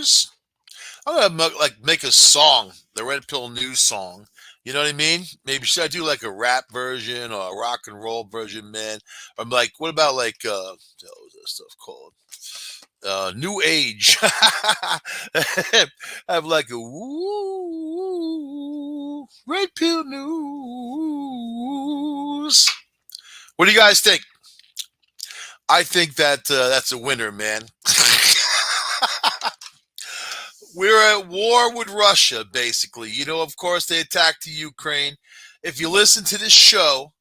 news. I'm gonna make a song, the Red Pill News song. You know what I mean? Maybe should I do like a rap version or a rock and roll version, man? I'm like, what about like what was that stuff called? New Age. Have like a woo Red Pill News. What do you guys think? I think that that's a winner, man. We're at war with Russia, basically. You know, of course, they attacked the Ukraine. If you listen to this show,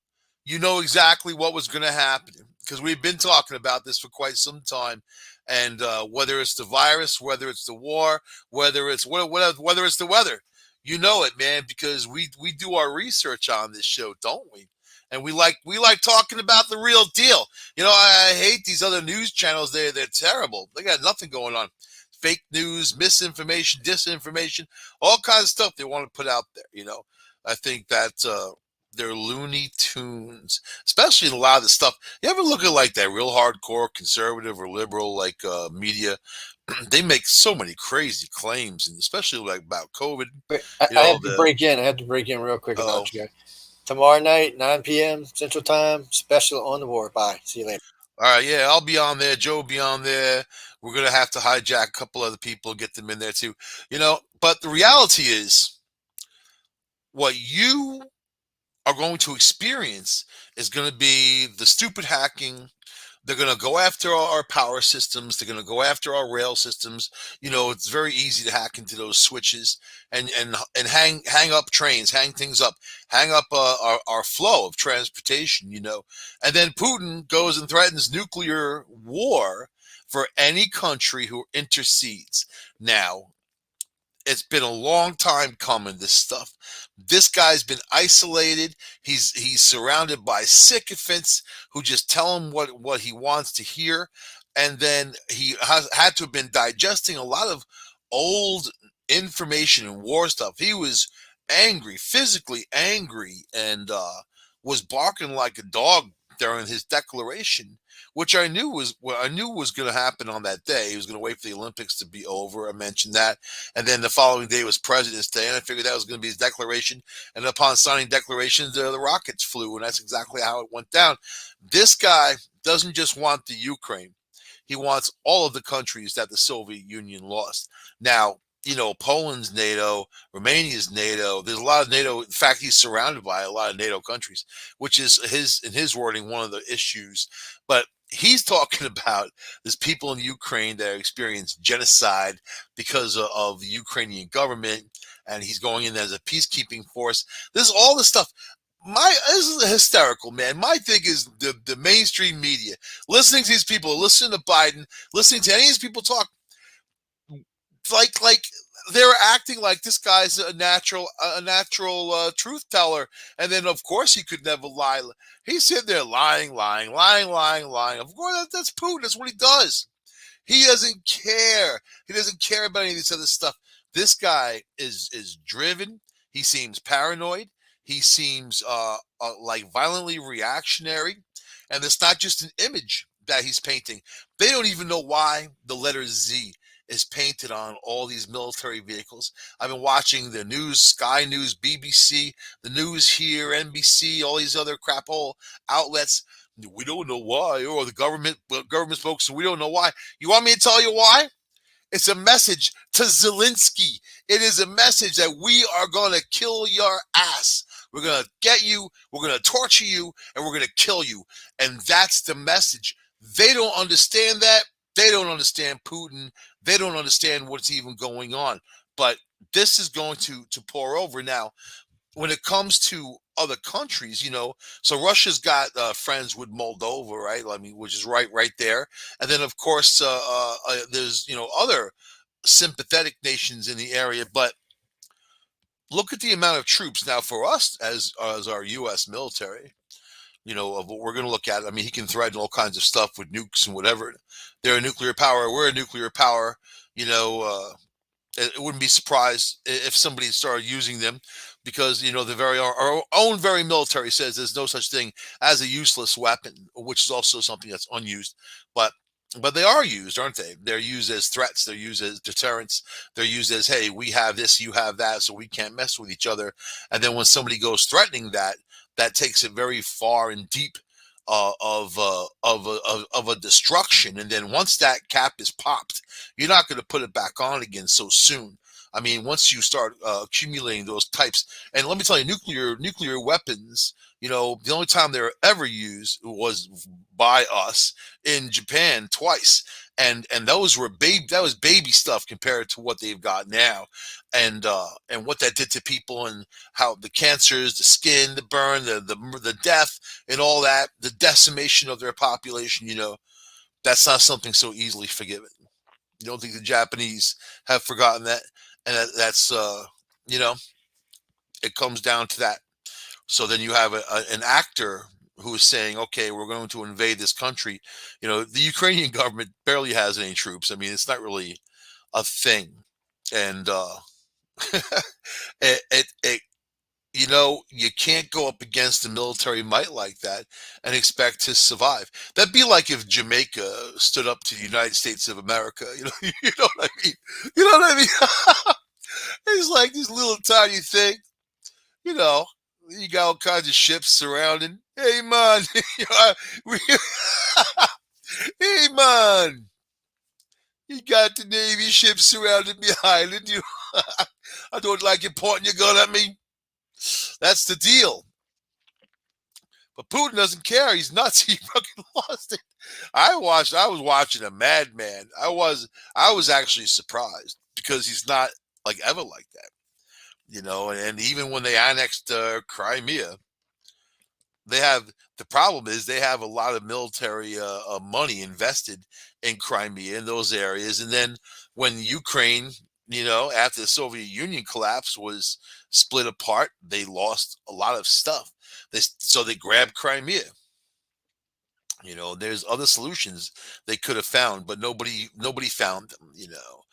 you know exactly what was going to happen because we've been talking about this for quite some time. And whether it's the virus, whether it's the war, whether it's whether it's the weather, you know it, man, because we do our research on this show, don't we? And we like talking about the real deal. You know, I hate these other news channels. They're terrible. They got nothing going on. Fake news, misinformation, disinformation, all kinds of stuff they want to put out there. You know, I think that they're Looney Tunes, especially in a lot of the stuff. You ever look at like that real hardcore conservative or liberal like media? They make so many crazy claims, and especially like about COVID. Wait, You I know, have to break in. I have to break in real quick and oh, let you go. Tomorrow night, 9 p.m. Central Time, special on the war. Bye. See you later. all right, yeah, I'll be on there. Joe will be on there. We're gonna have to hijack a couple other people, get them in there too. You know, but the reality is, what you are going to experience is going to be the stupid hacking. They're going to go after our power systems. They're going to go after our rail systems. You know, it's very easy to hack into those switches and hang up trains, hang things up, hang up our flow of transportation. You know, and then Putin goes and threatens nuclear war for any country who intercedes. Now, it's been a long time coming, this stuff. This guy's been isolated. He's surrounded by sycophants who just tell him what he wants to hear. And then he has had to have been digesting a lot of old information and war stuff. He was angry, physically angry, and was barking like a dog during his declaration, which I knew was going to happen on that day. He was going to wait for the Olympics to be over. I mentioned that, and then the following day was President's Day, and I figured that was going to be his declaration. And upon signing declarations, the rockets flew, and that's exactly how it went down. This guy doesn't just want the Ukraine; he wants all of the countries that the Soviet Union lost. Now, you know, Poland's NATO, Romania's NATO. There's a lot of NATO. In fact, he's surrounded by a lot of NATO countries, which is in his wording, one of the issues. But he's talking about there's people in Ukraine that experience genocide because of the Ukrainian government, and he's going in as a peacekeeping force. This is all the stuff. This is hysterical, man. My thing is the mainstream media listening to these people, listening to Biden, listening to any of these people talk, like they're acting like this guy's a natural truth teller, and then of course he could never lie. He's sitting there lying. Of course, that's Putin. That's what he does. He doesn't care. He doesn't care about any of this other stuff. This guy is driven. He seems paranoid. He seems like violently reactionary, and it's not just an image that he's painting. They don't even know why the letter Z is painted on all these military vehicles. I've been watching the news, Sky News, BBC, the news here, NBC, all these other crap hole outlets. We don't know why, or the government folks, we don't know why. You want me to tell you why? It's a message to Zelensky. It is a message that we are going to kill your ass. We're going to get you, we're going to torture you, and we're going to kill you. And that's the message. They don't understand that. They don't understand Putin. They don't understand what's even going on. But this is going to pour over. Now, when it comes to other countries, you know, so Russia's got friends with Moldova, right? I mean, which is right there. And then, of course, there's, you know, other sympathetic nations in the area. But look at the amount of troops. Now, for us as our U.S. military, you know, of what we're going to look at. I mean, he can threaten all kinds of stuff with nukes and whatever. They're a nuclear power. We're a nuclear power. You know, it wouldn't be surprised if somebody started using them because, you know, our own very military says there's no such thing as a useless weapon, which is also something that's unused. But But they are used, aren't they? They're used as threats. They're used as deterrents. They're used as, hey, we have this, you have that, so we can't mess with each other. And then when somebody goes threatening that, that takes it very far and deep of a destruction. And then once that cap is popped, you're not going to put it back on again so soon. I mean, once you start accumulating those types, and let me tell you, nuclear weapons. You know, the only time they were ever used was by us in Japan twice, and those were that was baby stuff compared to what they've got now, and what that did to people, and how the cancers, the skin, the burn, the death, and all that, the decimation of their population. You know, that's not something so easily forgiven. You don't think the Japanese have forgotten that, and that's you know, it comes down to that. So then you have an actor who is saying, okay, we're going to invade this country. You know, the Ukrainian government barely has any troops. I mean, it's not really a thing. And it you know, you can't go up against a military might like that and expect to survive. That'd be like if Jamaica stood up to the United States of America. You know, you know what I mean? You know what I mean? It's like this little tiny thing. You know, you got all kinds of ships surrounding. Hey man, hey man, you got the Navy ships surrounding behind it. You, I don't like you pointing your gun at me. That's the deal. But Putin doesn't care. He's nuts. He fucking lost it. I was watching a madman. I was actually surprised because he's not like ever like that. You know, and even when they annexed Crimea, they have the problem is they have a lot of military money invested in Crimea in those areas, and then when Ukraine, you know, after the Soviet Union collapse was split apart, they lost a lot of stuff. So they grabbed Crimea. You know, there's other solutions they could have found, but nobody found them. You know,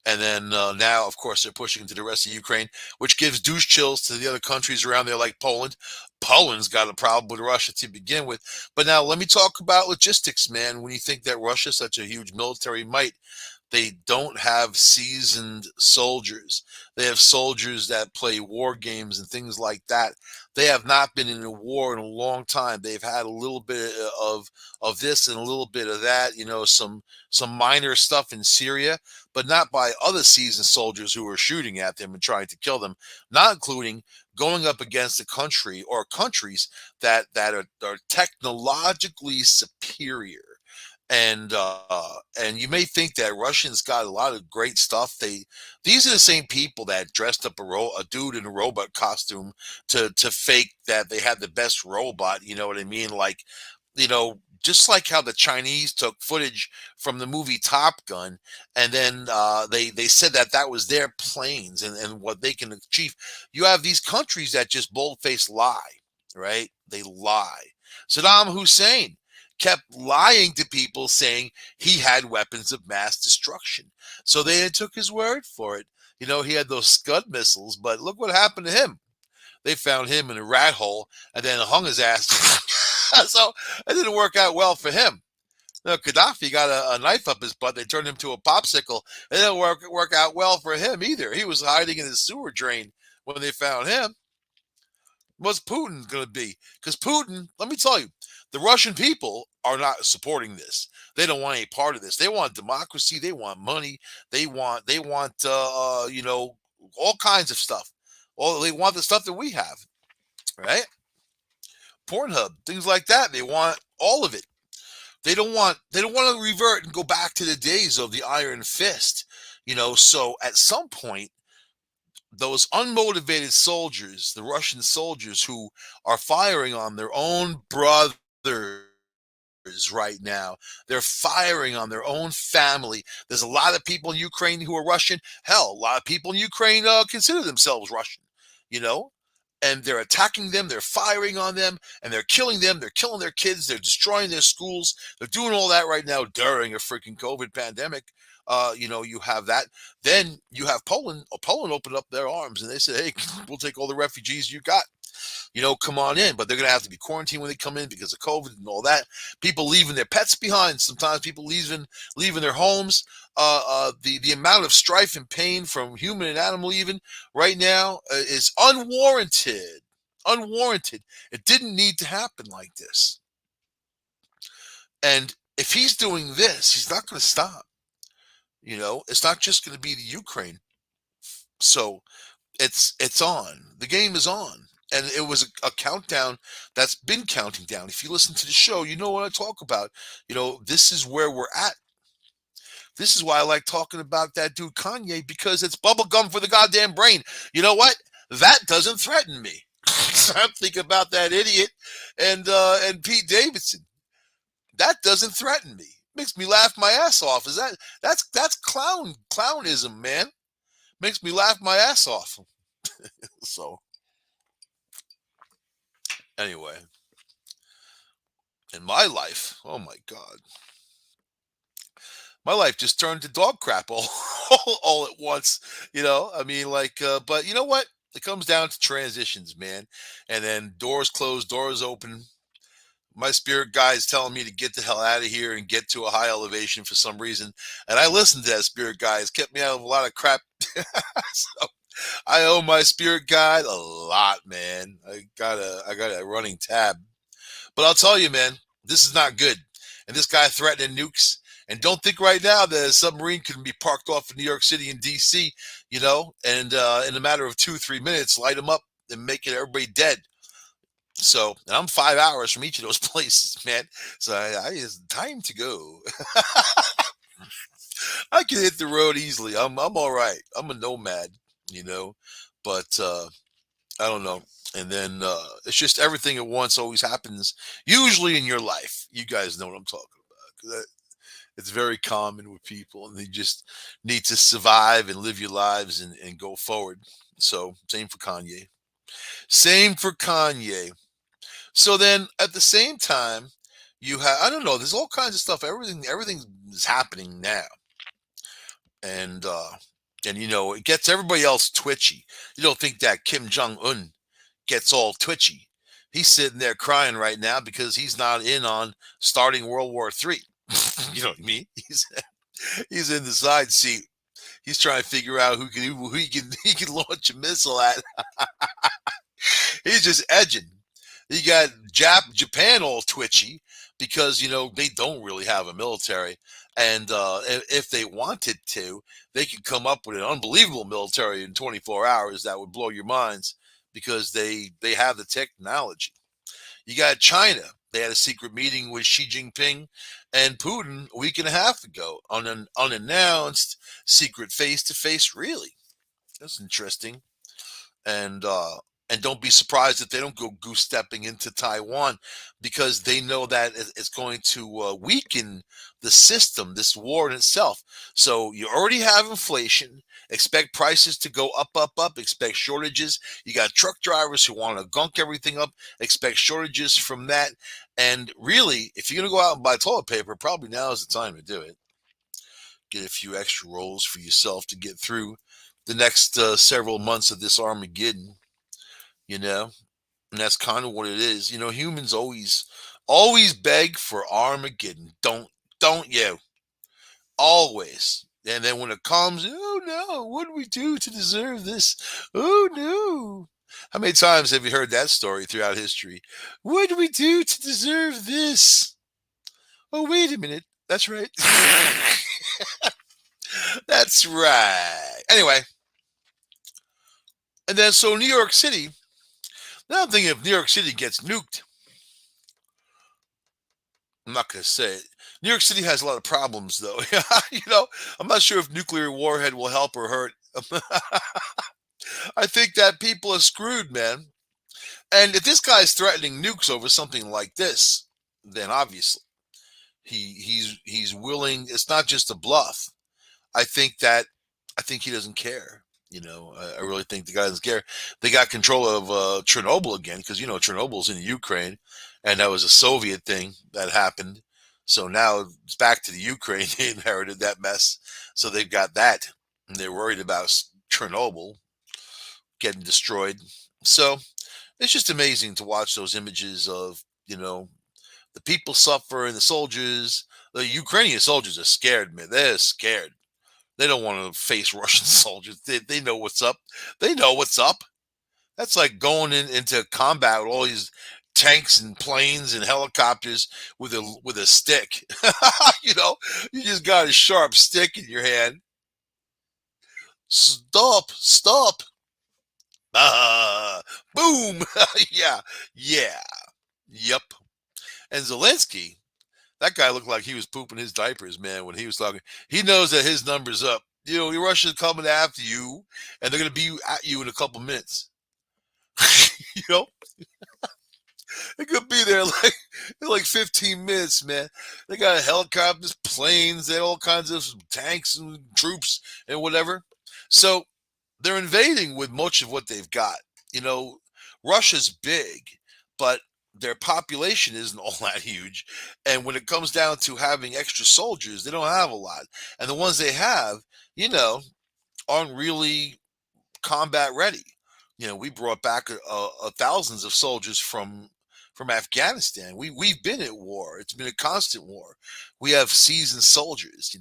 and then now, of course, they're pushing into the rest of Ukraine, which gives douche chills to the other countries around there, like Poland. Poland's got a problem with Russia to begin with, but now let me talk about logistics, man. When you think that Russia's such a huge military might, they don't have seasoned soldiers. They have soldiers that play war games and things like that. They have not been in a war in a long time. They've had a little bit of this and a little bit of that, you know, some minor stuff in Syria, but not by other seasoned soldiers who are shooting at them and trying to kill them, not including going up against a country or countries that are technologically superior. And you may think that Russians got a lot of great stuff. These are the same people that dressed up a dude in a robot costume to fake that they had the best robot. You know what I mean? Like, you know, just like how the Chinese took footage from the movie Top Gun, and then they said that that was their planes and what they can achieve. You have these countries that just bold-faced lie, right? They lie. Saddam Hussein kept lying to people saying he had weapons of mass destruction. So they took his word for it. You know, he had those Scud missiles, but look what happened to him. They found him in a rat hole and then hung his ass. So it didn't work out well for him. Now, Gaddafi got a knife up his butt. They turned him to a popsicle. It didn't work out well for him either. He was hiding in his sewer drain when they found him. What's Putin going to be? Because Putin, let me tell you, the Russian people are not supporting this. They don't want any part of this. They want democracy. They want money. They want you know, all kinds of stuff. Well, they want the stuff that we have, right? Pornhub, things like that. They want all of it. They don't want to revert and go back to the days of the iron fist. You know, so at some point, those unmotivated soldiers, the Russian soldiers who are firing on their own brothers right now, they're firing on their own family. There's a lot of people in Ukraine who are Russian. Hell, a lot of people in Ukraine consider themselves Russian, you know, and they're attacking them. They're firing on them and they're killing them. They're killing their kids. They're destroying their schools. They're doing all that right now during a freaking COVID pandemic. You have that. Then you have Poland. Poland opened up their arms and they said, "Hey, we'll take all the refugees you got. Come on in." But they're going to have to be quarantined when they come in because of COVID and all that. People leaving their pets behind. Sometimes people leaving their homes. The amount of strife and pain from human and animal even right now is unwarranted. Unwarranted. It didn't need to happen like this. And if he's doing this, he's not going to stop. It's not just going to be the Ukraine. So it's on. The game is on. And it was a countdown that's been counting down. If you listen to the show, you know what I talk about. This is where we're at. This is why I like talking about that dude Kanye, because it's bubblegum for the goddamn brain. You know what? That doesn't threaten me. I'm thinking about that idiot and Pete Davidson. That doesn't threaten me. Makes me laugh my ass off. That's clownism, man. Makes me laugh my ass off. So anyway, in my life, oh my God, my life just turned to dog crap all at once. I mean, but you know what? It comes down to transitions, man. And then doors close, doors open. My spirit guide is telling me to get the hell out of here and get to a high elevation for some reason. And I listened to that spirit guide. It's kept me out of a lot of crap. So I owe my spirit guide a lot, man. I got a running tab. But I'll tell you, man, this is not good. And this guy threatening nukes. And don't think right now that a submarine can be parked off in New York City and D.C., and in a matter of 2-3 minutes, light them up and make it everybody dead. So, and I'm 5 hours from each of those places, man. So it's time to go. I can hit the road easily. I'm all right. I'm a nomad, but I don't know. And then it's just everything at once always happens, usually in your life. You guys know what I'm talking about. It's very common with people, and they just need to survive and live your lives and go forward. So, same for Kanye. Same for Kanye. So then at the same time, you have, I don't know, there's all kinds of stuff. Everything is happening now. And it gets everybody else twitchy. You don't think that Kim Jong-un gets all twitchy. He's sitting there crying right now because he's not in on starting World War III. You know what I mean? He's in the side seat. He's trying to figure out who he can launch a missile at. He's just edging. You got Japan all twitchy because they don't really have a military, and if they wanted to, they could come up with an unbelievable military in 24 hours that would blow your minds because they have the technology. You got China. They had a secret meeting with Xi Jinping and Putin a week and a half ago on an unannounced secret face-to-face. Really, that's interesting. And don't be surprised if they don't go goose stepping into Taiwan, because they know that it's going to weaken the system, this war in itself. So you already have inflation. Expect prices to go up, up, up. Expect shortages. You got truck drivers who want to gunk everything up. Expect shortages from that. And really, if you're going to go out and buy toilet paper, probably now is the time to do it. Get a few extra rolls for yourself to get through the next several months of this Armageddon. And that's kind of what it is. Humans always beg for Armageddon. Don't you? Always. And then when it comes, oh no, what do we do to deserve this? Oh no. How many times have you heard that story throughout history? What do we do to deserve this? Oh, wait a minute. That's right. That's right. Anyway. And then so New York City. Now I'm thinking if New York City gets nuked, I'm not going to say it. New York City has a lot of problems, though. I'm not sure if nuclear warhead will help or hurt. I think that people are screwed, man. And if this guy's threatening nukes over something like this, then obviously he's willing. It's not just a bluff. I think he doesn't care. I really think the guy doesn't care. They got control of Chernobyl again because Chernobyl's in Ukraine, and that was a Soviet thing that happened. So now it's back to the Ukraine. They inherited that mess. So they've got that. And they're worried about Chernobyl getting destroyed. So it's just amazing to watch those images of, the people suffer and the soldiers. The Ukrainian soldiers are scared, man. They're scared. They don't want to face Russian soldiers. They know what's up. They know what's up. That's like going into combat with all these tanks and planes and helicopters with a stick. you know, you just got a sharp stick in your hand. Stop, stop. Boom. yeah, yeah, yep. And Zelensky, that guy looked like he was pooping his diapers, man, when he was talking. He knows that his number's up. Russia's coming after you, and they're going to be at you in a couple minutes. you know, it could be there like 15 minutes, man. They got helicopters, planes, they all kinds of tanks and troops and whatever. So they're invading with much of what they've got. You know, Russia's big, but their population isn't all that huge. And when it comes down to having extra soldiers, they don't have a lot. And the ones they have, aren't really combat ready. We brought back thousands of soldiers from Afghanistan. We've been at war. It's been a constant war. We have seasoned soldiers.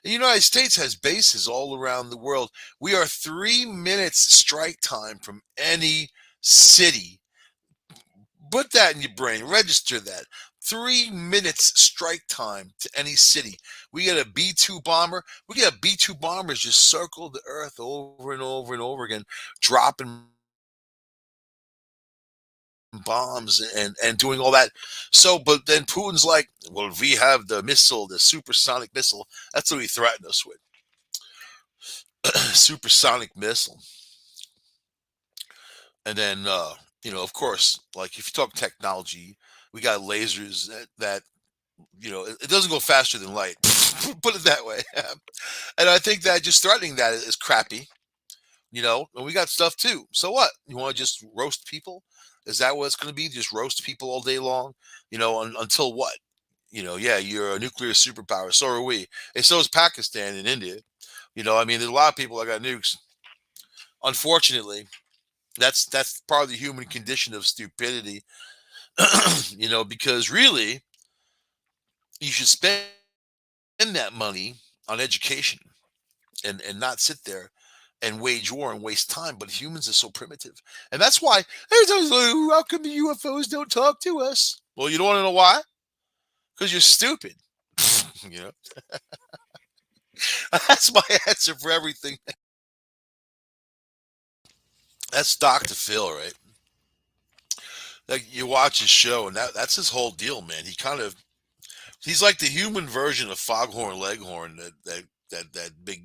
The United States has bases all around the world. We are 3 minutes strike time from any city. Put that in your brain. Register that. 3 minutes strike time to any city. We get a B-2 bomber. We get B-2 bombers just circle the earth over and over and over again, dropping bombs and doing all that. So, but then Putin's like, well, we have the missile, the supersonic missile. That's what he threatened us with. Supersonic missile. And then, of course, like if you talk technology, we got lasers that it doesn't go faster than light. Put it that way. And I think that just threatening that is crappy. And we got stuff too. So what? You want to just roast people? Is that what it's going to be? Just roast people all day long? Until what? Yeah, you're a nuclear superpower. So are we. And so is Pakistan and India. There's a lot of people that got nukes. Unfortunately, that's part of the human condition of stupidity. Because really, you should spend that money on education and not sit there and wage war and waste time. But humans are so primitive. And that's why how come the UFOs don't talk to us? Well, you don't want to know why? Because you're stupid. you know, that's my answer for everything. That's Dr. Phil, right? Like you watch his show, and that's his whole deal, man. He's like the human version of Foghorn Leghorn, that big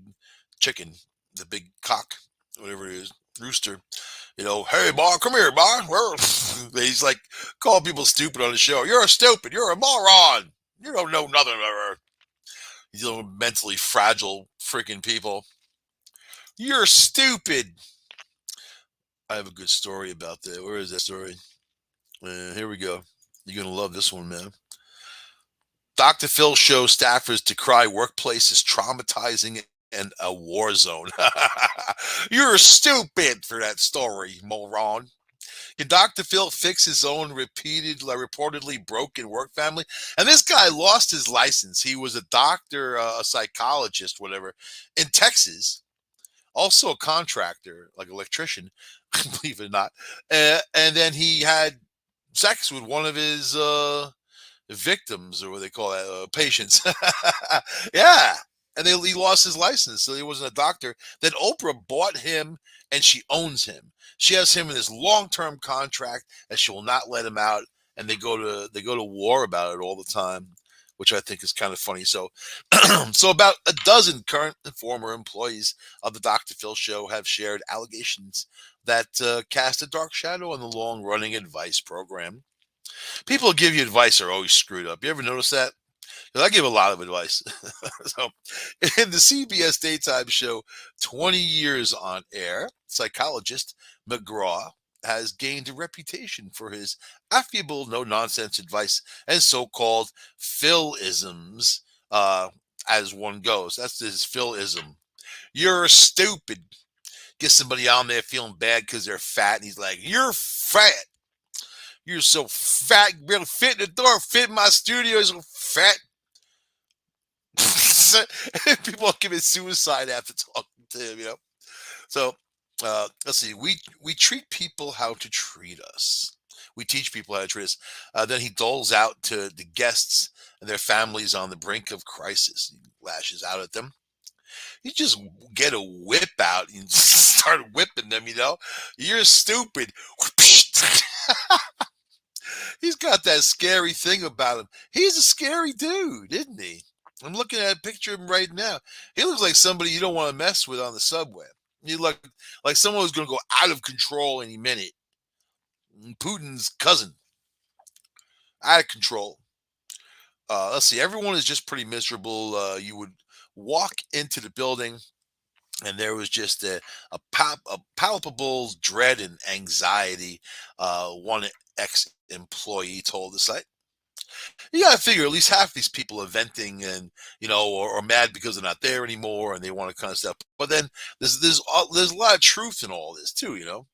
chicken, the big cock, whatever it is, rooster. Hey, boy, come here, boy. He's like calling people stupid on the show. You're a stupid. You're a moron. You don't know nothing. These little mentally fragile freaking people. You're stupid. I have a good story about that. Where is that story? Here we go. You're going to love this one, man. Dr. Phil shows staffers decry workplace is traumatizing and a war zone. You're stupid for that story, moron. Can Dr. Phil fix his own reportedly broken work family? And this guy lost his license. He was a doctor, a psychologist, whatever, in Texas. Also a contractor, like electrician, believe it or not. And then he had sex with one of his victims, or what they call it, patients. yeah. And he lost his license, so he wasn't a doctor. Then Oprah bought him, and she owns him. She has him in this long-term contract, and she will not let him out. And they go to war about it all the time, which I think is kind of funny. So, so about a dozen current and former employees of the Dr. Phil show have shared allegations that cast a dark shadow on the long-running advice program. People who give you advice are always screwed up. You ever notice that? Because I give a lot of advice. So, in the CBS daytime show, 20 Years on Air, psychologist McGraw has gained a reputation for his affable, no nonsense advice and so called Philisms, uh, as one goes. That's his Philism. You're stupid. Get somebody on there feeling bad because they're fat, and he's like, "You're fat. You're so fat. You barely fit in the door. Fit in my studio. You're so fat." People commit suicide after talking to him, you know. So let's see. We treat people how to treat us. We teach people how to treat us. Then he doles out to the guests and their families on the brink of crisis. He lashes out at them. You just get a whip out and start whipping them. You know, you're stupid. He's got that scary thing about him. He's a scary dude, isn't he? I'm looking at a picture of him right now. He looks like somebody you don't want to mess with on the subway. He look like someone who's going to go out of control any minute. Putin's cousin, out of control. Let's see. Everyone is just pretty miserable. You would walk into the building, and there was just a palpable dread and anxiety. One ex-employee told the site. You got to figure at least half these people are venting and or mad because they're not there anymore and they want to kind of stuff. But then there's a lot of truth in all this too.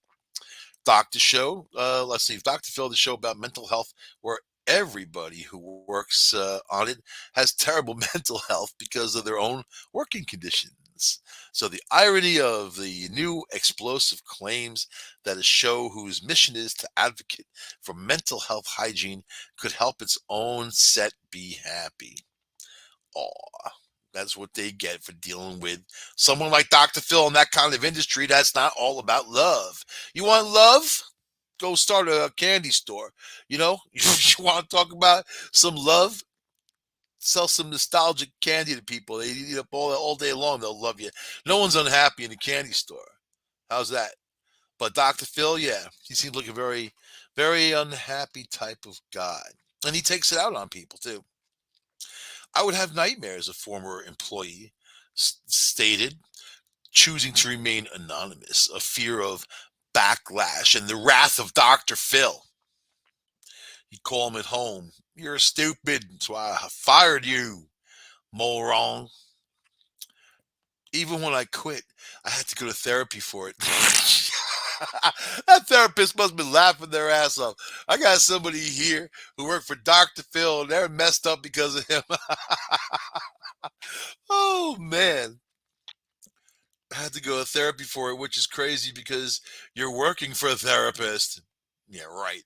Doctor Show. Let's see. Dr. Phil, the show about mental health, where everybody who works on it has terrible mental health because of their own working conditions. So the irony of the new explosive claims that a show whose mission is to advocate for mental health hygiene could help its own set be happy. Aw, that's what they get for dealing with someone like Dr. Phil in that kind of industry that's not all about love. You want love? Go start a candy store. You want to talk about some love? Sell some nostalgic candy to people. They eat up all day long. They'll love you. No one's unhappy in a candy store. How's that? But Dr. Phil, yeah, he seems like a very, very unhappy type of guy. And he takes it out on people, too. I would have nightmares, a former employee stated, choosing to remain anonymous, a fear of backlash and the wrath of Dr. Phil. He'd call him at home. You're stupid. That's why I fired you, moron. Even when I quit, I had to go to therapy for it. That therapist must have been laughing their ass off. I got somebody here who worked for Dr. Phil, and they're messed up because of him. Oh, man. I had to go to therapy for it, which is crazy because you're working for a therapist. Yeah, right.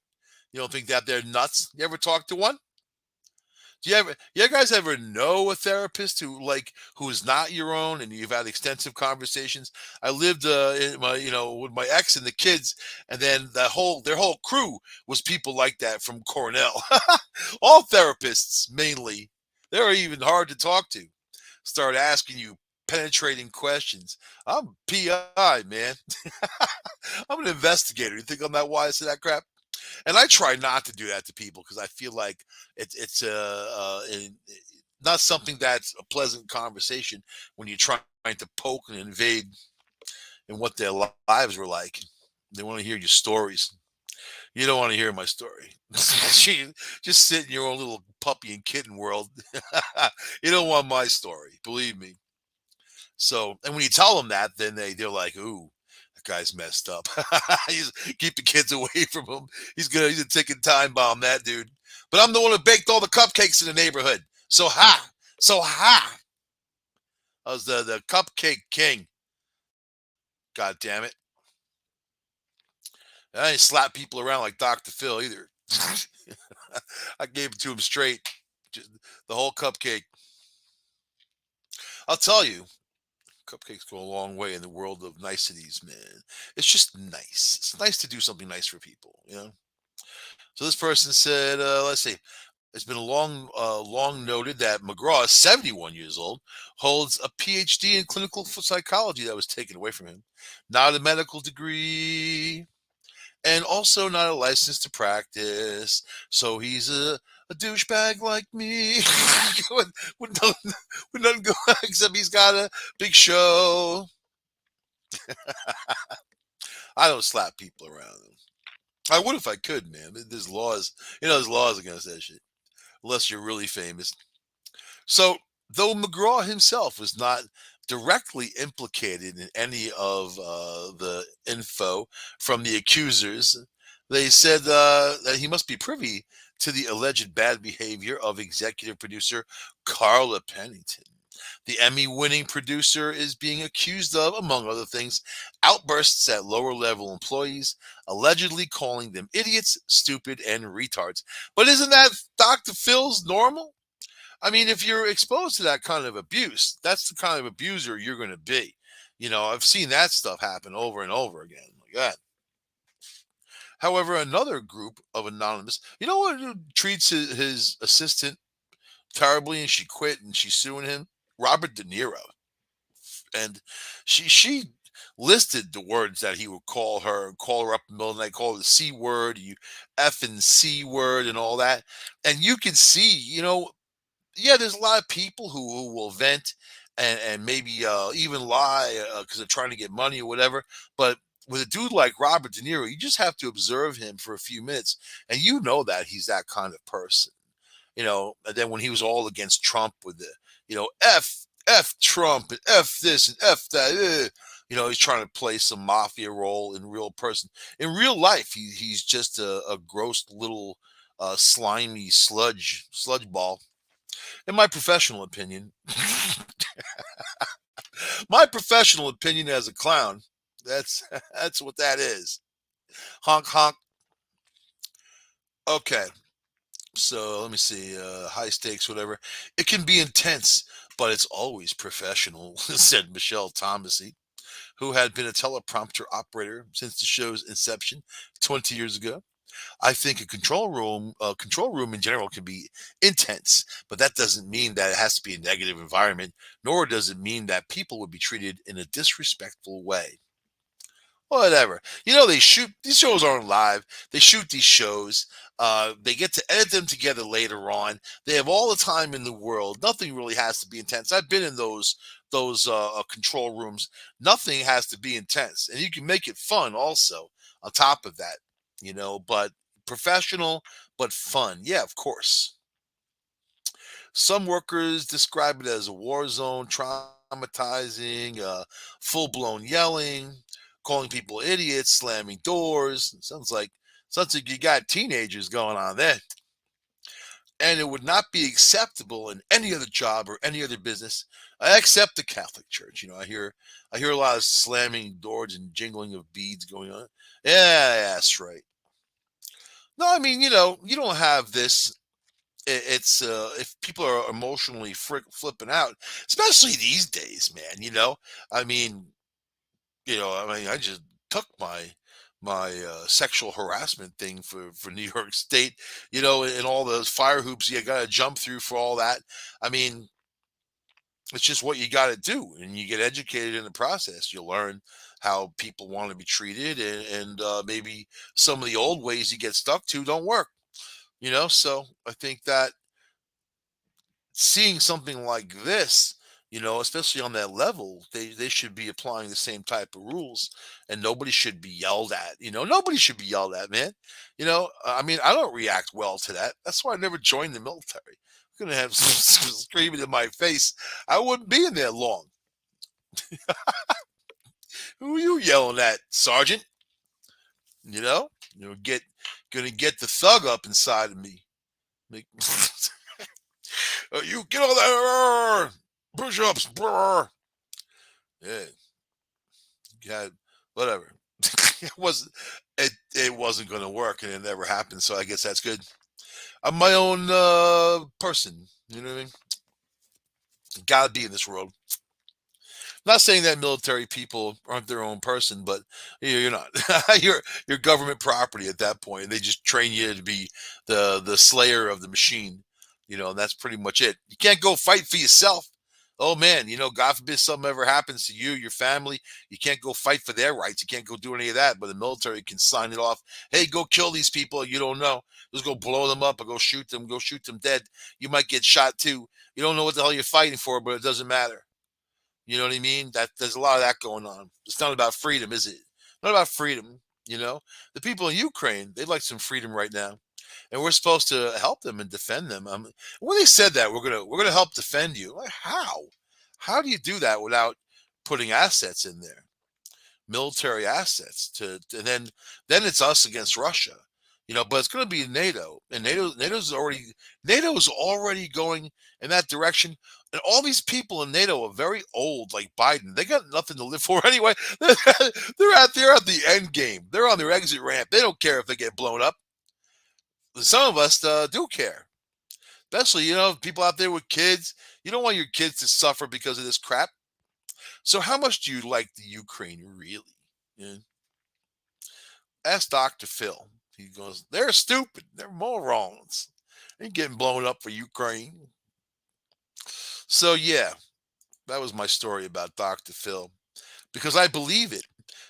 You don't think that they're nuts? You ever talk to one? You guys ever know a therapist who's not your own and you've had extensive conversations? I lived in with my ex and the kids, and then their whole crew was people like that from Cornell. All therapists mainly. They're even hard to talk to. Start asking you penetrating questions. I'm PI, man. I'm an investigator. You think I'm that wise to that crap? And I try not to do that to people because I feel like it's not something that's a pleasant conversation when you're trying to poke and invade in what their lives were like. They want to hear your stories. You don't want to hear my story. Just sit in your own little puppy and kitten world. You don't want my story, believe me. So, and when you tell them that, then they're like, "Ooh, that guy's messed up." Keep the kids away from him. He's a ticking time bomb, that dude. But I'm the one who baked all the cupcakes in the neighborhood. So ha. I was the cupcake king. God damn it! And I didn't slap people around like Dr. Phil either. I gave it to him straight, just the whole cupcake. I'll tell you, cupcakes go a long way in the world of niceties, man. It's just nice. It's nice to do something nice for people. So this person said, let's see. It's been long noted that McGraw is 71 years old, holds a PhD in clinical psychology that was taken away from him, not a medical degree, and also not a license to practice. So he's a douchebag like me. with nothing go except he's got a big show. I don't slap people around. I would if I could, man. There's laws, there's laws against that shit, unless you're really famous. So, though McGraw himself was not directly implicated in any of the info from the accusers, they said that he must be privy to the alleged bad behavior of executive producer Carla Pennington. The Emmy winning producer is being accused of, among other things, outbursts at lower level employees, allegedly calling them idiots, stupid, and retards. But isn't that Dr. Phil's normal? I mean, if you're exposed to that kind of abuse, that's the kind of abuser you're going to be. I've seen that stuff happen over and over again. Like that. However, another group of anonymous, what who treats his assistant terribly and she quit and she's suing him? Robert De Niro. And she listed the words that he would call her up in the middle of the night, call her the C word, you effing C word and all that. And you can see, yeah, there's a lot of people who will vent and maybe even lie because they're trying to get money or whatever. But with a dude like Robert De Niro, you just have to observe him for a few minutes, and you know that he's that kind of person. And then when he was all against Trump with the, F Trump and F this and F that, he's trying to play some mafia role in real person. In real life, he's just a gross little slimy sludge ball in my professional opinion. My professional opinion as a clown, that's that's what that is. Honk honk. Okay, so let me see. High stakes, whatever. It can be intense, but it's always professional, said Michelle Thomasy, who had been a teleprompter operator since the show's inception 20 years ago. I think a control room in general can be intense, but that doesn't mean that it has to be a negative environment, nor does it mean that people would be treated in a disrespectful way. Whatever. They shoot these shows aren't live. They shoot these shows. They get to edit them together later on. They have all the time in the world. Nothing really has to be intense. I've been in those control rooms. Nothing has to be intense, and you can make it fun also. On top of that, but professional but fun. Yeah, of course. Some workers describe it as a war zone, traumatizing, full blown yelling, calling people idiots, slamming doors. Sounds like you got teenagers going on there. And it would not be acceptable in any other job or any other business except the Catholic Church. I hear a lot of slamming doors and jingling of beads going on. Yeah, that's right. No, I mean, you don't have this. It's if people are emotionally flipping out, especially these days, man. I mean, I just took my sexual harassment thing for New York State, and all those fire hoops you got to jump through for all that. I mean, it's just what you got to do, and you get educated in the process. You learn how people want to be treated, and maybe some of the old ways you get stuck to don't work. So I think that seeing something like this, especially on that level, they should be applying the same type of rules, and nobody should be yelled at. Nobody should be yelled at, man. I mean, I don't react well to that. That's why I never joined the military. I'm gonna have some screaming in my face. I wouldn't be in there long. Who are you yelling at, Sergeant? Get gonna get the thug up inside of me. Make, you get all that push-ups, brr. Yeah, God, whatever. it wasn't going to work, and it never happened. So I guess that's good. I'm my own person. You know what I mean? Gotta be in this world. Not saying that military people aren't their own person, but you're not. you're government property at that point. They just train you to be the slayer of the machine. And that's pretty much it. You can't go fight for yourself. Oh man, God forbid something ever happens to you, your family, you can't go fight for their rights. You can't go do any of that. But the military can sign it off. Hey, go kill these people. You don't know. Just go blow them up or go shoot them. Go shoot them dead. You might get shot too. You don't know what the hell you're fighting for, but it doesn't matter. You know what I mean? That there's a lot of that going on. It's not about freedom, is it? Not about freedom. You know, the people in Ukraine, they'd like some freedom right now, and we're supposed to help them and defend them. When they said that we're gonna help defend you, like how? How do you do that without putting assets in there, military assets and then it's us against Russia, but it's going to be NATO, and NATO's already going in that direction, and all these people in NATO are very old, like Biden. They got nothing to live for anyway. They're at the end game. They're on their exit ramp. They don't care if they get blown up. Some of us do care, especially people out there with kids. You don't want your kids to suffer because of this crap. So how much do you like the Ukraine, really? Yeah. Ask Dr. Phil. He goes, they're stupid. They're morons. They're getting blown up for Ukraine. So, yeah, that was my story about Dr. Phil because I believe it.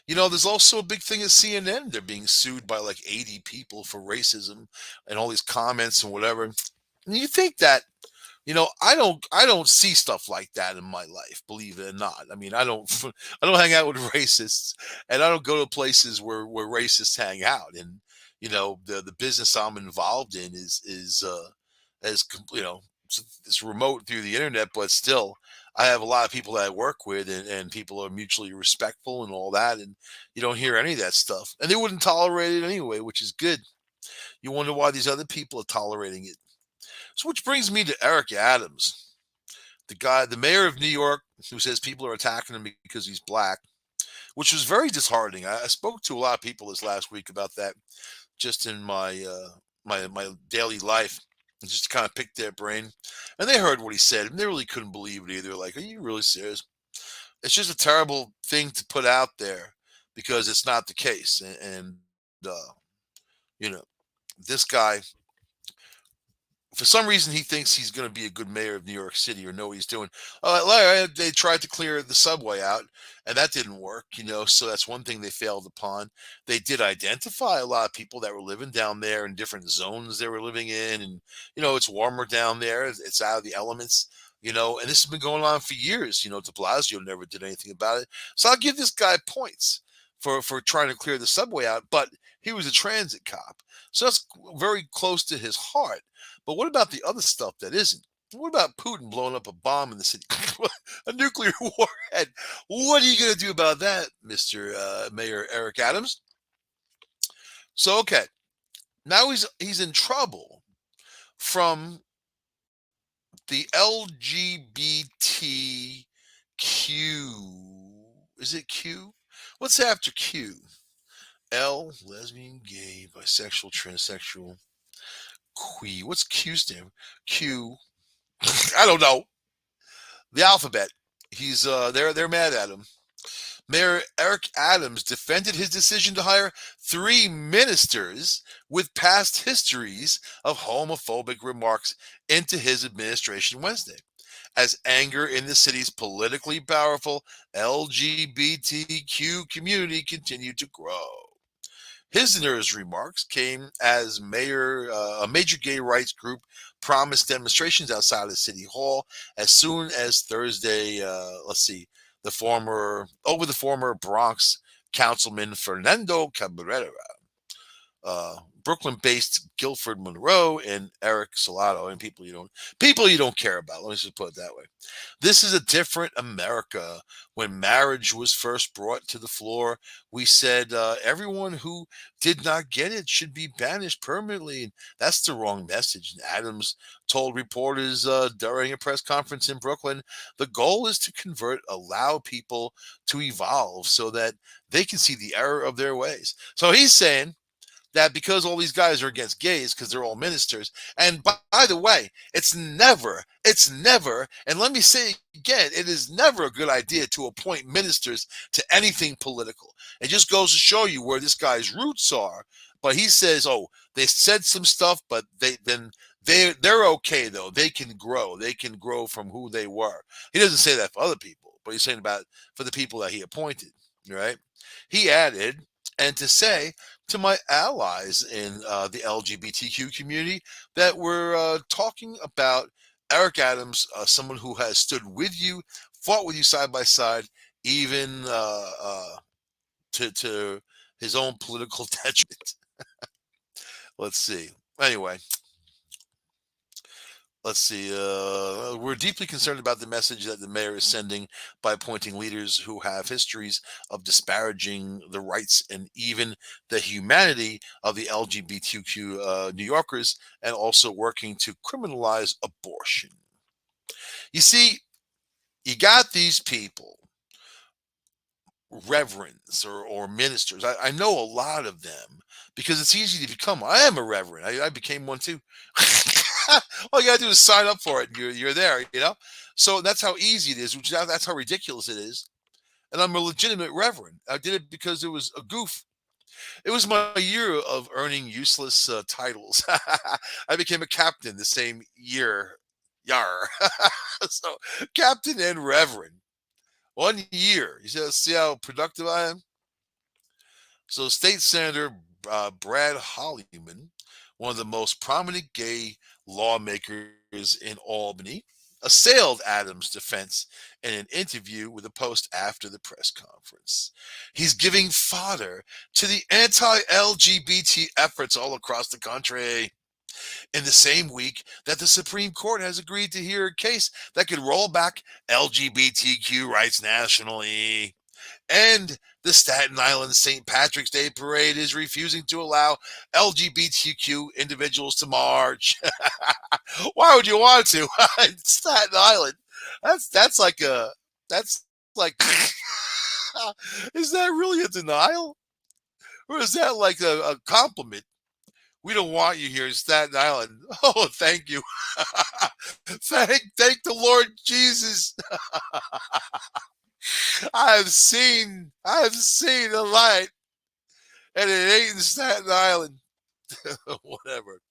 There's also a big thing at CNN. They're being sued by like 80 people for racism and all these comments and whatever. And you think that I don't see stuff like that in my life, believe it or not. I mean, I don't I don't hang out with racists, and I don't go to places where racists hang out. And the business I'm involved in it's remote through the internet, but still I have a lot of people that I work with, and people are mutually respectful and all that, and you don't hear any of that stuff. And they wouldn't tolerate it anyway, which is good. You wonder why these other people are tolerating it. So, which brings me to Eric Adams, the mayor of New York, who says people are attacking him because he's black, which was very disheartening. I spoke to a lot of people this last week about that, just in my daily life, just to kind of pick their brain, and they heard what he said, and they really couldn't believe it either. Like, are you really serious? It's just a terrible thing to put out there because it's not the case, and uh, you know, this guy, for some reason, he thinks he's going to be a good mayor of New York City or know what he's doing. Larry, they tried to clear the subway out, and that didn't work. So that's one thing they failed upon. They did identify a lot of people that were living down there in different zones they were living in, and it's warmer down there. It's out of the elements. And this has been going on for years. De Blasio never did anything about it. So I'll give this guy points for trying to clear the subway out, but he was a transit cop, so that's very close to his heart. But what about the other stuff that isn't? What about Putin blowing up a bomb in the city? A nuclear warhead. What are you going to do about that, Mr. Mayor Eric Adams? So, okay. Now he's in trouble from the LGBTQ. Is it Q? What's after Q? L, lesbian, gay, bisexual, transsexual, queer. What's Q stand? Q. I don't know. The alphabet. They're mad at him. Mayor Eric Adams defended his decision to hire 3 ministers with past histories of homophobic remarks into his administration Wednesday, as anger in the city's politically powerful LGBTQ community continued to grow. Hisner's remarks came as a major gay rights group promised demonstrations outside of City Hall as soon as Thursday. Let's see, the former Bronx councilman Fernando Cabrera, Brooklyn-based Guilford Monroe, and Eric Salato, and people you don't care about. Let me just put it that way. This is a different America. When marriage was first brought to the floor, we said everyone who did not get it should be banished permanently. And that's the wrong message. And Adams told reporters during a press conference in Brooklyn, the goal is to allow people to evolve so that they can see the error of their ways. So he's saying that because all these guys are against gays because they're all ministers. And by the way, it's never, and let me say again, it is never a good idea to appoint ministers to anything political. It just goes to show you where this guy's roots are. But he says, oh, they said some stuff, but they're okay though. They can grow. They can grow from who they were. He doesn't say that for other people, but he's saying about for the people that he appointed, right? He added, and to say to my allies in the LGBTQ community that we're talking about Eric Adams, someone who has stood with you, fought with you side by side, even to his own political detriment. Let's see. Anyway, let's see. We're deeply concerned about the message that the mayor is sending by appointing leaders who have histories of disparaging the rights and even the humanity of the LGBTQ New Yorkers, and also working to criminalize abortion. You see, you got these people, reverends or ministers. I know a lot of them because it's easy to become. I am a reverend. I became one too. All you gotta do is sign up for it, and you're there. So that's how easy it is. That's how ridiculous it is. And I'm a legitimate reverend. I did it because it was a goof. It was my year of earning useless titles. I became a captain the same year. Yar. So captain and reverend. 1 year. You see how productive I am? So, State Senator Brad Hollyman, one of the most prominent gay lawmakers in Albany, assailed Adams' defense in an interview with the Post after the press conference. He's giving fodder to the anti LGBT efforts all across the country. In the same week that the Supreme Court has agreed to hear a case that could roll back LGBTQ rights nationally. And the Staten Island St. Patrick's Day Parade is refusing to allow LGBTQ individuals to march. Why would you want to? Staten Island. That's like that's like is that really a denial? Or is that like a compliment? We don't want you here in Staten Island. Oh, thank you. thank the Lord Jesus. I've seen the light, and it ain't in Staten Island. Whatever.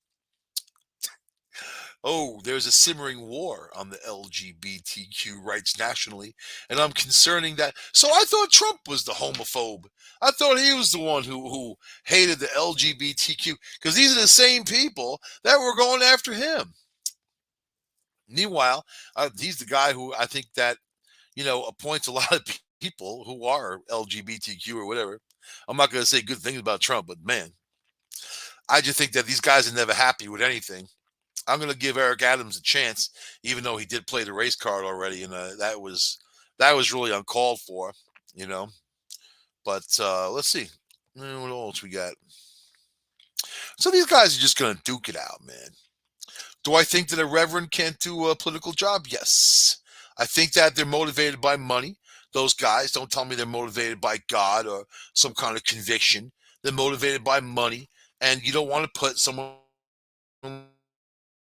Oh, there's a simmering war on the LGBTQ rights nationally, and I'm concerning that. So I thought Trump was the homophobe. I thought he was the one who hated the LGBTQ, because these are the same people that were going after him. Meanwhile, he's the guy who I think that appoints a lot of people who are LGBTQ or whatever. I'm not going to say good things about Trump, but man, I just think that these guys are never happy with anything. I'm going to give Eric Adams a chance, even though he did play the race card already, and that was really uncalled for, you know. But let's see, what else we got. So these guys are just going to duke it out, man. Do I think that a reverend can't do a political job? Yes. I think that they're motivated by money. Those guys, don't tell me they're motivated by God or some kind of conviction. They're motivated by money, and you don't want to put someone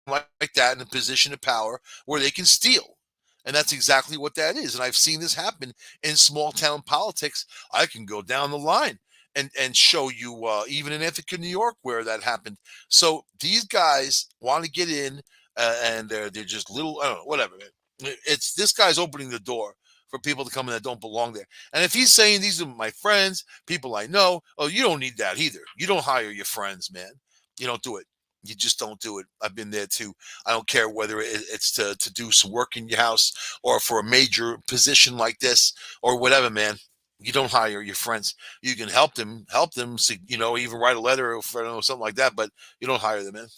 like that in a position of power where they can steal. And that's exactly what that is. And I've seen this happen in small town politics. I can go down the line and show you, even in Ithaca, New York, where that happened. So these guys want to get in, and they're just little, I don't know, whatever. It's this guy's opening the door for people to come in that don't belong there. And if he's saying these are my friends, people I know, oh, you don't need that either. You don't hire your friends, man. You don't do it. You just don't do it. I've been there too. I don't care whether it's to do some work in your house or for a major position like this or whatever, man. You don't hire your friends. You can help them, even write a letter or something like that, but you don't hire them, man.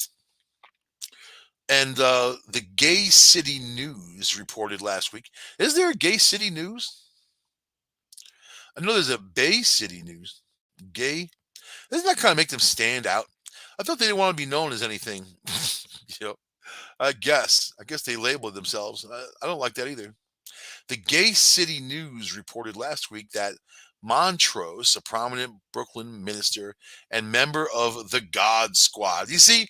And the Gay City News reported last week. Is there a Gay City News? I know there's a Bay City News. Gay. Doesn't that kind of make them stand out? I thought they didn't want to be known as anything. you know, I guess. They labeled themselves. I don't like that either. The Gay City News reported last week that Montrose, a prominent Brooklyn minister and member of the God Squad. You see,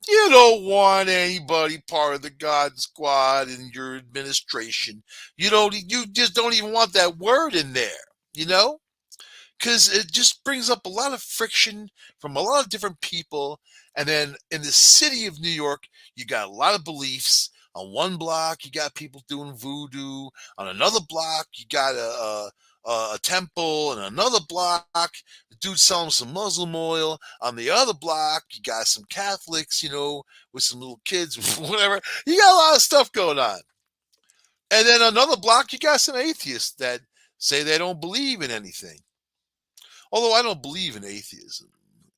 you don't want anybody part of the God Squad in your administration. You just don't even want that word in there, because it just brings up a lot of friction from a lot of different people. And then in the city of New York, you got a lot of beliefs. On one block, you got people doing voodoo. On another block, you got a temple. And another block, the dude selling some Muslim oil. On the other block, you got some Catholics, with some little kids, whatever. You got a lot of stuff going on. And then another block, you got some atheists that say they don't believe in anything. Although I don't believe in atheism.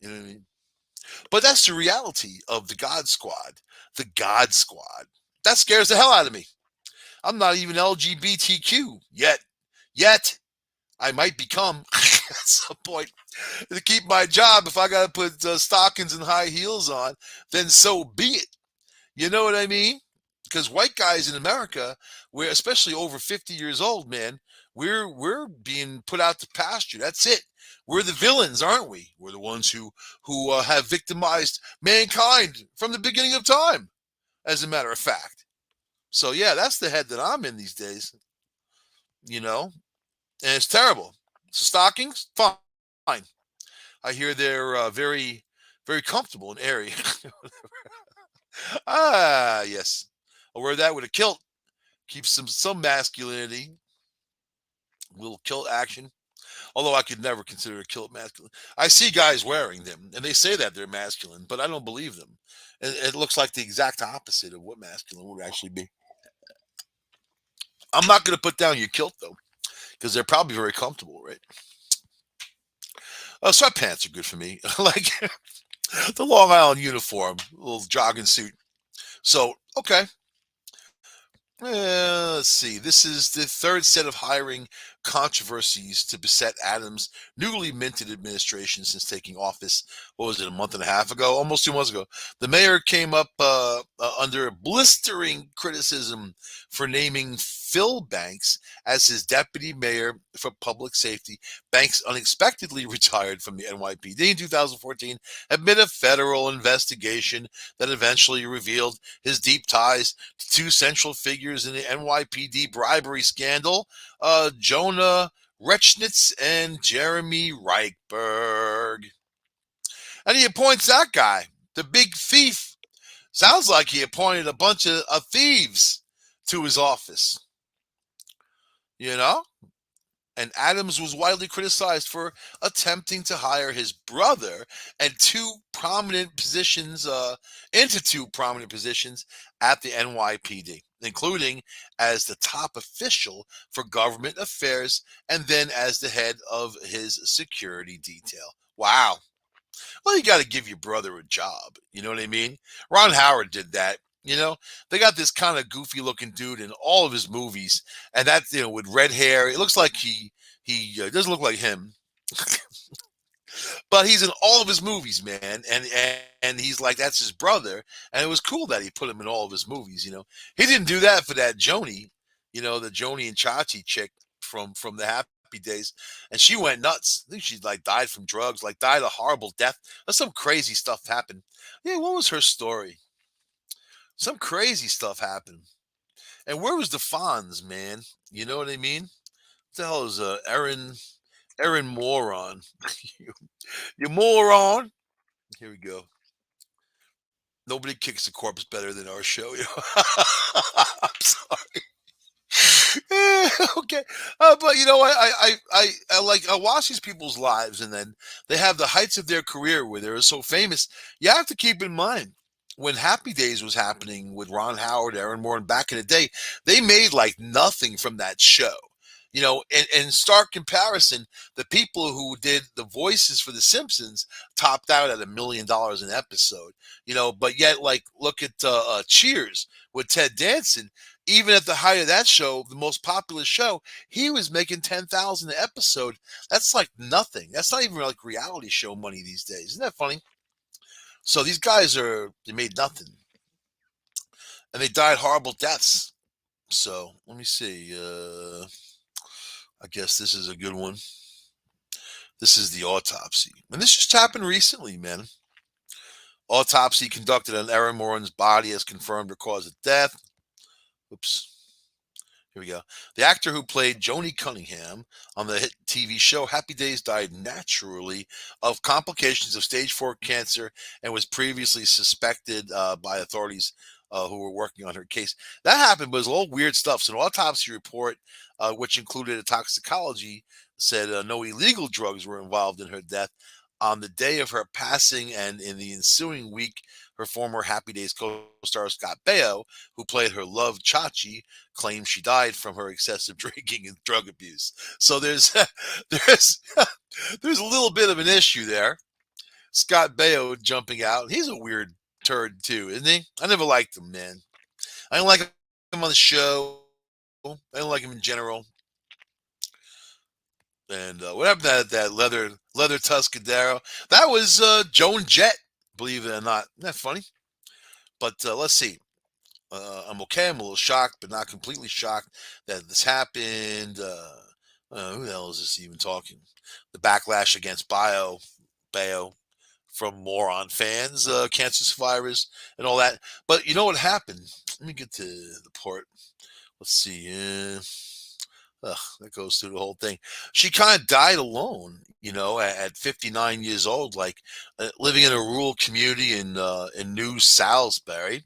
You know what I mean? But that's the reality of the God Squad. The God Squad. That scares the hell out of me. I'm not even LGBTQ yet. Yet. I might become at some point to keep my job. If I got to put stockings and high heels on, then so be it. You know what I mean? Because white guys in America, we're especially over 50 years old, man, we're being put out to pasture. That's it. We're the villains, aren't we? We're the ones who have victimized mankind from the beginning of time, as a matter of fact. So yeah, that's the head that I'm in these days. You know, and it's terrible. So stockings, fine. I hear they're very comfortable and airy. Ah, yes. I'll wear that with a kilt. Keeps some masculinity, little kilt action. Although I could never consider a kilt masculine. I see guys wearing them, and they say that they're masculine, but I don't believe them. It looks like the exact opposite of what masculine would actually be. I'm not going to put down your kilt though, because they're probably very comfortable, right? Sweatpants are good for me, like the Long Island uniform, little jogging suit. So okay, let's see. This is the third set of hiring controversies to beset Adams' newly minted administration since taking office. What was it, a month and a half ago? Almost 2 months ago. The mayor came up under blistering criticism for naming Phil Banks as his deputy mayor for public safety. Banks unexpectedly retired from the NYPD in 2014 amid a federal investigation that eventually revealed his deep ties to two central figures in the NYPD bribery scandal, Jonah Rechnitz and Jeremy Reichberg. And he appoints that guy, the big thief. Sounds like he appointed a bunch of thieves to his office. You know? And Adams was widely criticized for attempting to hire his brother and into two prominent positions at the NYPD, including as the top official for government affairs and then as the head of his security detail. Wow. Well, you got to give your brother a job. You know what I mean? Ron Howard did that. You know, they got this kind of goofy looking dude in all of his movies, and that with red hair, it looks like he doesn't look like him, but he's in all of his movies, man, and he's like that's his brother, and it was cool that he put him in all of his movies. You know, he didn't do that for that Joni, the Joni and Chachi chick from the Happy Days, and she went nuts. I think she like died from drugs, like died a horrible death. Some crazy stuff happened. Yeah, what was her story? Some crazy stuff happened. And where was the Fonz, man? You know what I mean? What the hell is Aaron Moron? you, you moron. Here we go. Nobody kicks a corpse better than our show. I'm sorry. Okay, but I watch these people's lives, and then they have the heights of their career where they're so famous. You have to keep in mind when Happy Days was happening with Ron Howard, Aaron Moore, and back in the day, they made like nothing from that show. In stark comparison, the people who did the voices for The Simpsons topped out at $1 million an episode. But yet, like, look at Cheers with Ted Danson. Even at the height of that show, the most popular show, he was making 10,000 an episode. That's like nothing. That's not even like reality show money these days. Isn't that funny? So these guys they made nothing, and they died horrible deaths. So let me see. I guess this is a good one. This is the autopsy, and this just happened recently, man. Autopsy conducted on Aaron Moran's body has confirmed her cause of death. Oops. Here we go. The actor who played Joni Cunningham on the hit TV show Happy Days died naturally of complications of stage 4 cancer and was previously suspected by authorities who were working on her case. That happened, but it was all weird stuff. So, an autopsy report, which included a toxicology, said no illegal drugs were involved in her death. On the day of her passing and in the ensuing week, her former Happy Days co-star Scott Baio, who played her love Chachi, claimed she died from her excessive drinking and drug abuse. So there's there's there's a little bit of an issue there. Scott Baio jumping out. He's a weird turd too, isn't he? I never liked him, man. I don't like him on the show. I don't like him in general. And what happened to that leather Tuscadero? That was Joan Jett, believe it or not. Isn't that funny? But let's see. I'm okay. I'm a little shocked, but not completely shocked that this happened. Who the hell is this even talking? The backlash against Baio from moron fans, cancer survivors, and all that. But you know what happened? Let me get to the part. Let's see. That goes through the whole thing. She kind of died alone, at 59 years old, like living in a rural community in New Salisbury,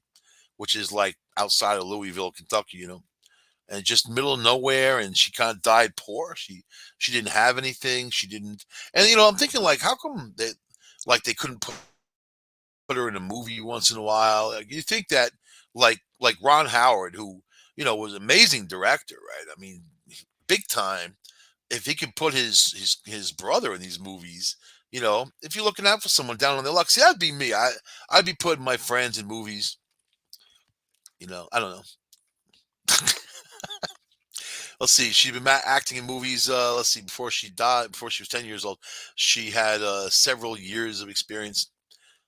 which is like outside of Louisville, Kentucky, and just middle of nowhere. And she kind of died poor. She didn't have anything. She didn't, and I'm thinking like, how come they couldn't put her in a movie once in a while? Like, you think that like Ron Howard, who was an amazing director, right? I mean, big time. If he can put his brother in these movies, if you're looking out for someone down on their luck, see, that'd be me. I'd be putting my friends in movies. I don't know. Let's see. She'd been acting in movies. Let's see. Before she died, before she was 10 years old, she had several years of experience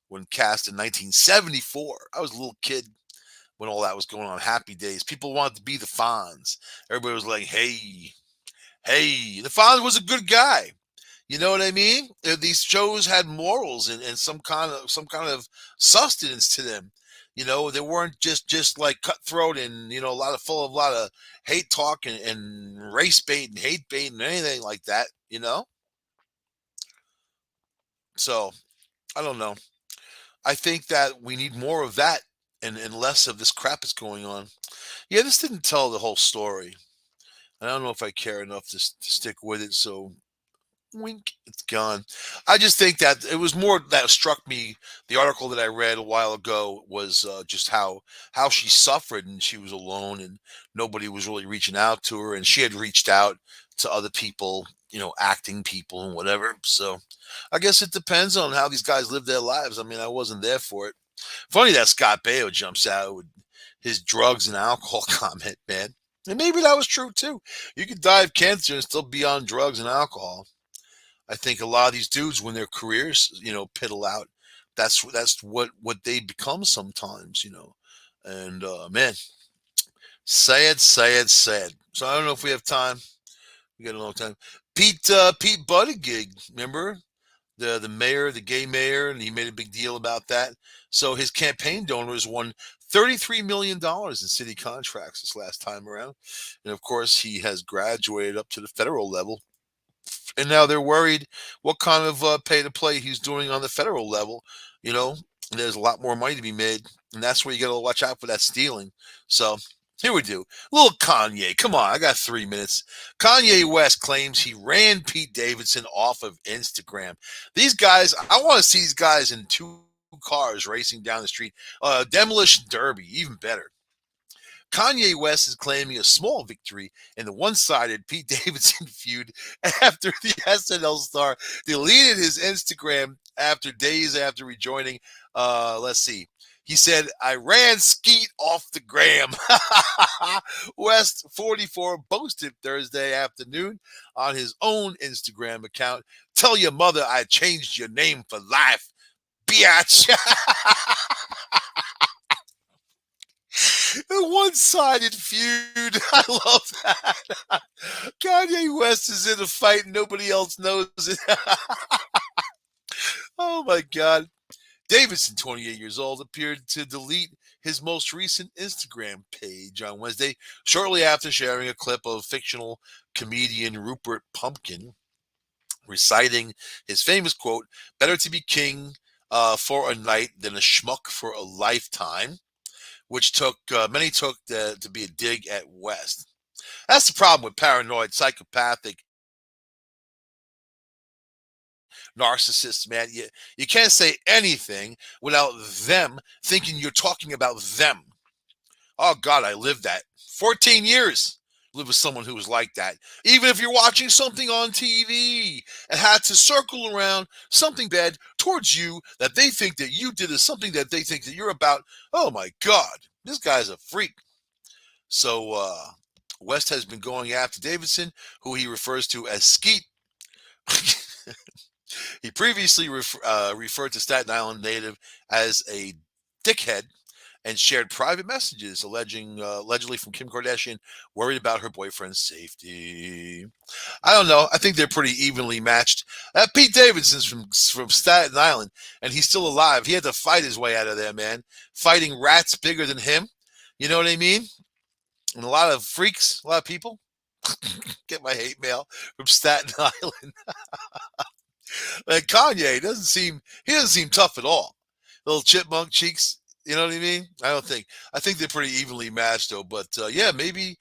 when cast in 1974. I was a little kid when all that was going on. Happy Days. People wanted to be the Fonz. Everybody was like, hey, the Fonz was a good guy. You know what I mean? These shows had morals and some kind of sustenance to them. They weren't just like cutthroat and full of a lot of hate talk and race bait and hate bait and anything like that. So I don't know. I think that we need more of that and less of this crap that's going on. Yeah, this didn't tell the whole story. I don't know if I care enough to stick with it. So wink, it's gone. I just think that it was more that struck me. The article that I read a while ago was just how she suffered and she was alone and nobody was really reaching out to her, and she had reached out to other people, acting people and whatever. So I guess it depends on how these guys live their lives. I mean, I wasn't there for it. Funny that Scott Baio jumps out with his drugs and alcohol comment, man. And maybe that was true too. You could die of cancer and still be on drugs and alcohol. I think a lot of these dudes, when their careers, piddle out, that's what they become sometimes, And man, sad, sad, sad. So I don't know if we have time. We got a long time. Pete Buttigieg, remember the mayor, the gay mayor, and he made a big deal about that. So his campaign donors won $33 million in city contracts this last time around, and of course he has graduated up to the federal level. And now they're worried what kind of pay to play he's doing on the federal level. You know, there's a lot more money to be made, and that's where you got to watch out for that stealing. So here we do. Little Kanye. Come on, I got 3 minutes. Kanye West claims he ran Pete Davidson off of Instagram. These guys, I want to see these guys in two cars racing down the street. Demolition Derby, even better. Kanye West is claiming a small victory in the one-sided Pete Davidson feud after the SNL star deleted his Instagram after days after rejoining. Let's see. He said, I ran Skeet off the gram. West, 44, posted Thursday afternoon on his own Instagram account. Tell your mother I changed your name for life, biatch. A one-sided feud. I love that. Kanye West is in a fight and nobody else knows it. Oh my God. Davidson, 28 years old, appeared to delete his most recent Instagram page on Wednesday, shortly after sharing a clip of fictional comedian Rupert Pumpkin reciting his famous quote, better to be king for a night than a schmuck for a lifetime, which many took to be a dig at West. That's the problem with paranoid, psychopathic narcissists, man. You can't say anything without them thinking you're talking about them. Oh, God, I lived that. 14 years. Live with someone who was like that. Even if you're watching something on TV and had to circle around something bad towards you that they think that you did is something that they think that you're about. Oh, my God, this guy's a freak. So West has been going after Davidson, who he refers to as Skeet. He previously referred to Staten Island native as a dickhead and shared private messages allegedly from Kim Kardashian, worried about her boyfriend's safety. I don't know. I think they're pretty evenly matched. Pete Davidson's from Staten Island, and he's still alive. He had to fight his way out of there, man. Fighting rats bigger than him. You know what I mean? And a lot of freaks, a lot of people get my hate mail from Staten Island. Like Kanye he doesn't seem tough at all. Little chipmunk cheeks, you know what I mean? I think they're pretty evenly matched though. But yeah, maybe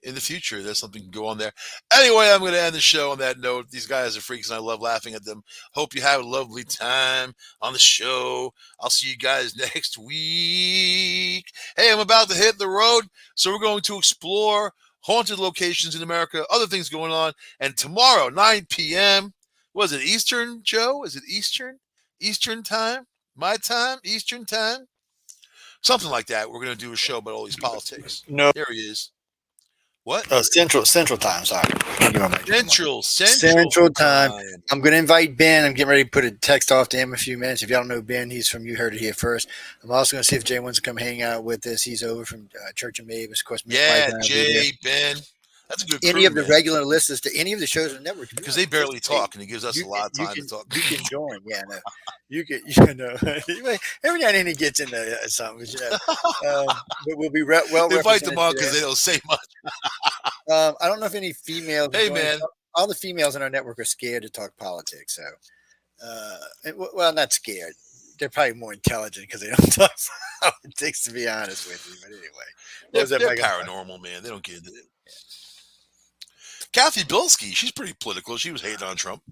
in the future there's something can go on there. Anyway, I'm going to end the show on that note. These guys are freaks, and I love laughing at them. Hope you have a lovely time on the show. I'll see you guys next week. Hey, I'm about to hit the road, so we're going to explore haunted locations in America, other things going on, and tomorrow 9 p.m. Was it Eastern, Joe? Is it Eastern? Eastern time? My time? Eastern time? Something like that. We're going to do a show about all these politics. No. There he is. What? Central time. Sorry. Central time. I'm going to invite Ben. I'm getting ready to put a text off to him in a few minutes. If y'all don't know Ben, he's from You Heard It Here First. I'm also going to see if Jay wants to come hang out with us. He's over from Church of Mavis. Of course, yeah, Jay, Ben. That's a good crew, any of the man. regular listeners to any of the shows on the network, because they barely talk, and he gives us a lot of time to talk. You can join, yeah. No, you can, every now and then he gets into something, but we'll be well. Invite them on because they don't say much. I don't know if any females. Hey, man, all the females in our network are scared to talk politics. So, well, not scared. They're probably more intelligent because they don't talk politics. To be honest with you, but anyway, they're paranormal, man. They don't get into it. Kathy Bilski, she's pretty political. She was hating on Trump.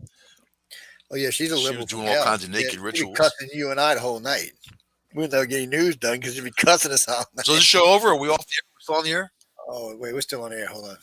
Oh yeah, she's a liberal. She was doing all kinds of naked rituals. Cussing you and I the whole night. We wouldn't get any news done because you'd be cussing us all night. So is the show over? Are we off the air? We're still on the air? Oh wait, we're still on air. Hold on.